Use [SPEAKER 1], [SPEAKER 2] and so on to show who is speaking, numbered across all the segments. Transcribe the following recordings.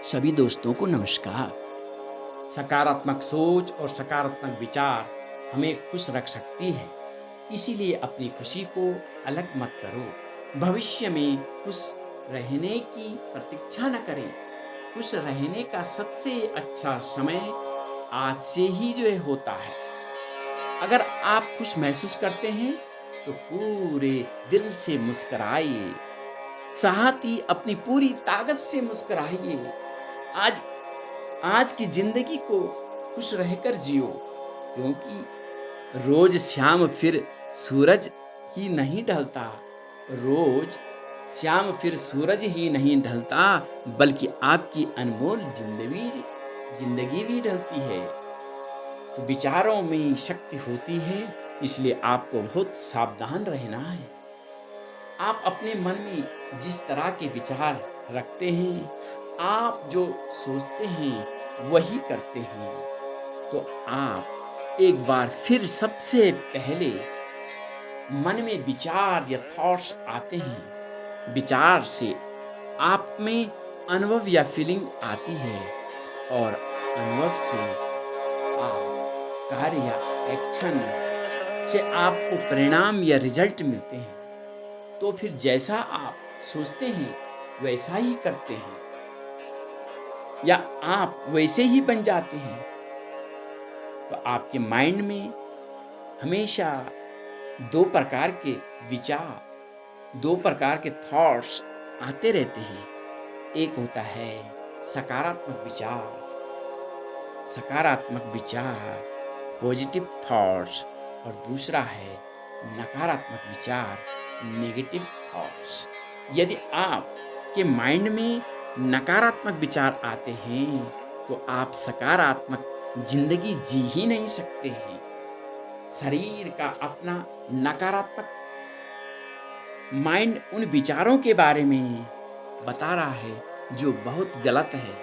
[SPEAKER 1] सभी दोस्तों को नमस्कार।
[SPEAKER 2] सकारात्मक सोच और सकारात्मक विचार हमें खुश रख सकती है। इसीलिए अपनी खुशी को अलग मत करो। भविष्य में खुश रहने की प्रतीक्षा न करें। खुश रहने का सबसे अच्छा समय आज से ही होता है। अगर आप खुश महसूस करते हैं तो पूरे दिल से मुस्कुराइए। साथ ही अपनी पूरी ताकत से मुस्कुराइए। आज आज की जिंदगी को खुश रहकर जियो, क्योंकि रोज शाम फिर सूरज ही नहीं ढलता। रोज शाम फिर सूरज ही नहीं ढलता, बल्कि आपकी अनमोल जिंदगी भी ढलती है। तो विचारों में शक्ति होती है, इसलिए आपको बहुत सावधान रहना है। आप अपने मन में जिस तरह के विचार रखते हैं, आप जो सोचते हैं वही करते हैं। तो आप एक बार फिर सबसे पहले मन में विचार या थॉट्स आते हैं, विचार से आप में अनुभव या फीलिंग आती है, और अनुभव से आप कार्य या एक्शन से आपको परिणाम या रिजल्ट मिलते हैं। तो फिर जैसा आप सोचते हैं वैसा ही करते हैं, या आप वैसे ही बन जाते हैं। तो आपके माइंड में हमेशा दो प्रकार के विचार, दो प्रकार के थॉट्स आते रहते हैं। एक होता है सकारात्मक विचार पॉजिटिव थॉट्स, और दूसरा है नकारात्मक विचार नेगेटिव थॉट्स। यदि आपके माइंड में नकारात्मक विचार आते हैं तो आप सकारात्मक जिंदगी जी ही नहीं सकते हैं। शरीर का अपना नकारात्मक माइंड उन विचारों के बारे में बता रहा है जो बहुत गलत है।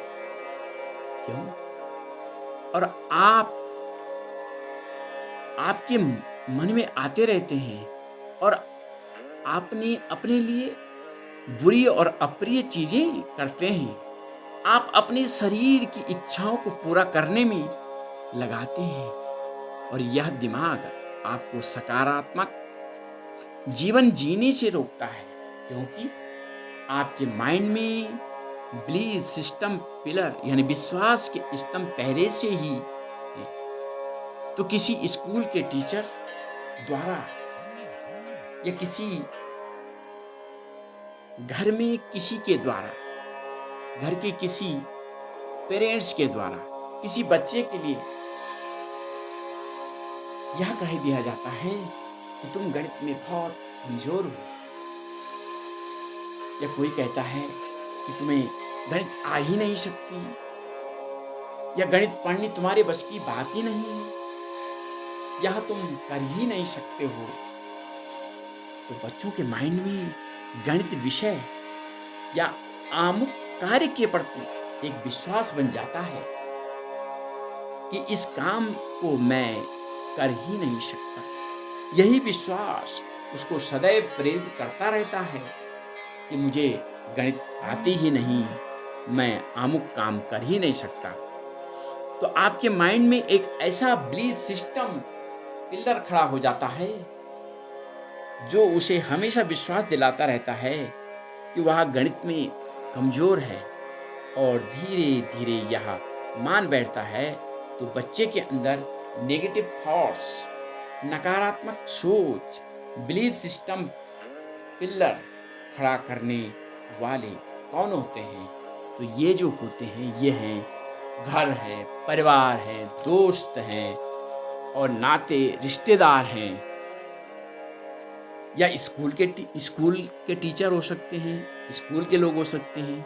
[SPEAKER 2] क्यों? और आपके मन में आते रहते हैं, और आपने अपने लिए बुरी और अप्रिय चीजें करते हैं। आप अपने शरीर की इच्छाओं को पूरा करने में लगाते हैं, और यह दिमाग आपको सकारात्मक जीवन जीने से रोकता है, क्योंकि आपके माइंड में बिलीफ सिस्टम पिलर यानी विश्वास के स्तंभ पहले से ही हैं। तो किसी स्कूल के टीचर द्वारा, या किसी घर में किसी के द्वारा, घर के किसी पेरेंट्स के द्वारा किसी बच्चे के लिए यह कह दिया जाता है कि तुम गणित में बहुत कमजोर हो, या कोई कहता है कि तुम्हें गणित आ ही नहीं सकती, या गणित पढ़नी तुम्हारे बस की बात ही नहीं है, यह तुम कर ही नहीं सकते हो। तो बच्चों के माइंड में गणित विषय या आमुख कार्य के प्रति एक विश्वास बन जाता है कि इस काम को मैं कर ही नहीं सकता। यही विश्वास उसको सदैव प्रेरित करता रहता है कि मुझे गणित आती ही नहीं, मैं अमुक काम कर ही नहीं सकता। तो आपके माइंड में एक ऐसा बिलीफ सिस्टम पिलर खड़ा हो जाता है जो उसे हमेशा विश्वास दिलाता रहता है कि वह गणित में कमजोर है, और धीरे धीरे यह मान बैठता है। तो बच्चे के अंदर नेगेटिव थॉट्स, नकारात्मक सोच, बिलीफ सिस्टम पिलर खड़ा करने वाले कौन होते हैं? तो ये जो होते हैं ये हैं घर है, परिवार है, दोस्त हैं, और नाते रिश्तेदार हैं, या स्कूल के टीचर हो सकते हैं, स्कूल के लोग हो सकते हैं।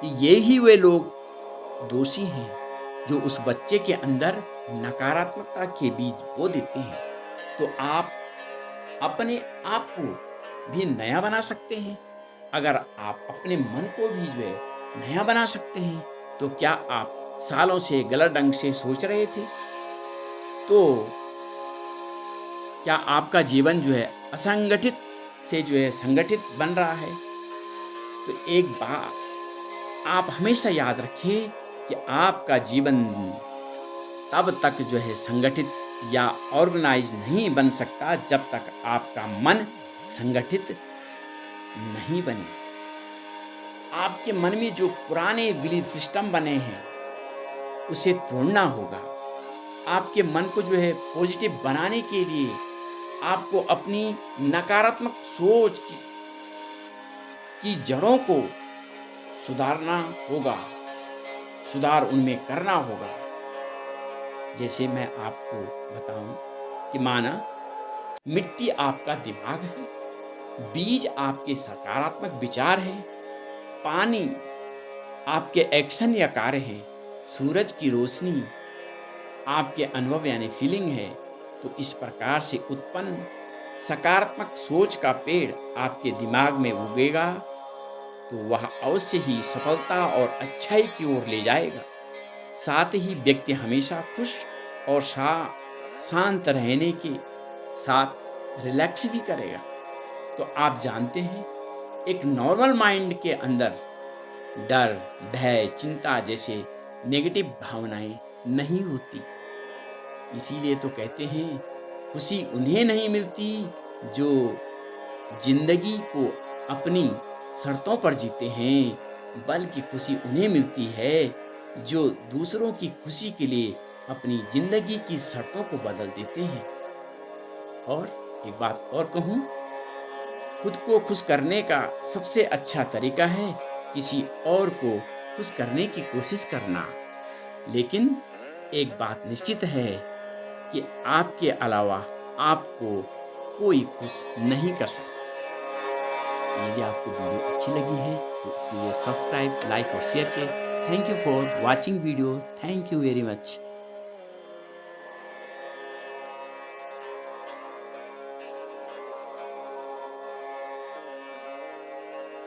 [SPEAKER 2] कि ये ही वे लोग दोषी हैं जो उस बच्चे के अंदर नकारात्मकता के बीज बो देते हैं। तो आप अपने आप को भी नया बना सकते हैं। अगर आप अपने मन को भी नया बना सकते हैं, तो क्या आप सालों से गलत ढंग से सोच रहे थे? तो क्या आपका जीवन असंगठित से संगठित बन रहा है? तो एक बार आप हमेशा याद रखें कि आपका जीवन तब तक जो है संगठित या ऑर्गेनाइज नहीं बन सकता जब तक आपका मन संगठित नहीं बने। आपके मन में जो पुराने बिलीफ सिस्टम बने हैं उसे तोड़ना होगा। आपके मन को जो है पॉजिटिव बनाने के लिए आपको अपनी नकारात्मक सोच की जड़ों को सुधारना होगा, सुधार उनमें करना होगा। जैसे मैं आपको बताऊं कि माना मिट्टी आपका दिमाग है, बीज आपके सकारात्मक विचार हैं, पानी आपके एक्शन या कार्य हैं, सूरज की रोशनी आपके अनुभव यानी फीलिंग है। तो इस प्रकार से उत्पन्न सकारात्मक सोच का पेड़ आपके दिमाग में उगेगा तो वह अवश्य ही सफलता और अच्छाई की ओर ले जाएगा। साथ ही व्यक्ति हमेशा खुश और शांत रहने के साथ रिलैक्स भी करेगा। तो आप जानते हैं एक नॉर्मल माइंड के अंदर डर, भय, चिंता जैसे नेगेटिव भावनाएं नहीं होती। इसीलिए तो कहते हैं खुशी उन्हें नहीं मिलती जो जिंदगी को अपनी शर्तों पर जीते हैं, बल्कि खुशी उन्हें मिलती है जो दूसरों की खुशी के लिए अपनी जिंदगी की शर्तों को बदल देते हैं। और एक बात और कहूँ, खुद को खुश करने का सबसे अच्छा तरीका है किसी और को खुश करने की कोशिश करना। लेकिन एक बात निश्चित है कि आपके अलावा आपको कोई खुश नहीं कर सकता। यदि आपको वीडियो अच्छी लगी है तो इसलिए सब्सक्राइब, लाइक और शेयर करें। Thank you for watching video. Thank you very much.